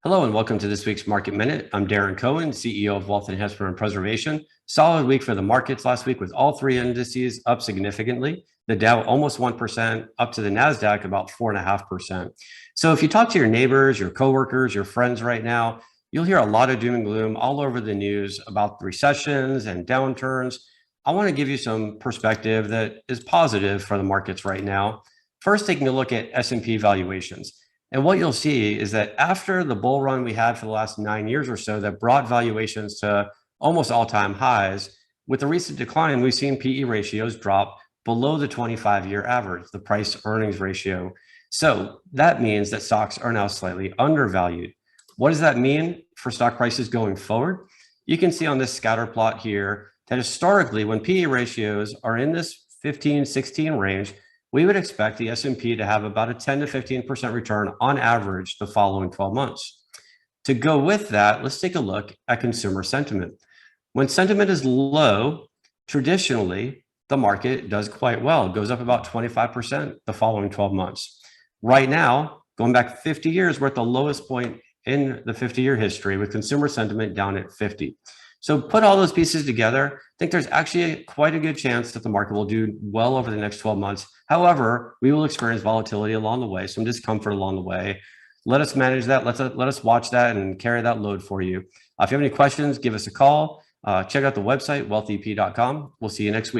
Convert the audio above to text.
Hello and welcome to this week's Market Minute. I'm Darrin Cohen, CEO of Wealth Enhancement and Preservation. Solid week for the markets last week with all three indices up significantly. The Dow almost 1%, up to the NASDAQ about 4.5%. So if you talk to your neighbors, your coworkers, your friends right now, you'll hear a lot of doom and gloom all over the news about recessions and downturns. I want to give you some perspective that is positive for the markets right now. First, taking a look at S&P valuations. And what you'll see is that after the bull run we had for the last 9 years or so that brought valuations to almost all-time highs, with the recent decline, we've seen PE ratios drop below the 25-year average, the price earnings ratio. So that means that stocks are now slightly undervalued. What does that mean for stock prices going forward? You can see on this scatter plot here that historically, when PE ratios are in this 15, 16 range, we would expect the S&P to have about a 10 to 15% return on average the following 12 months. To go with that, let's take a look at consumer sentiment. When sentiment is low, traditionally, the market does quite well. It goes up about 25% the following 12 months. Right now, going back 50 years, we're at the lowest point in the 50-year history with consumer sentiment down at 50. So put all those pieces together, I think there's actually quite a good chance that the market will do well over the next 12 months. However, we will experience volatility along the way, some discomfort along the way. Let us manage that. Let us watch that and carry that load for you. If you have any questions, give us a call. Check out the website, wealthep.com. We'll see you next week.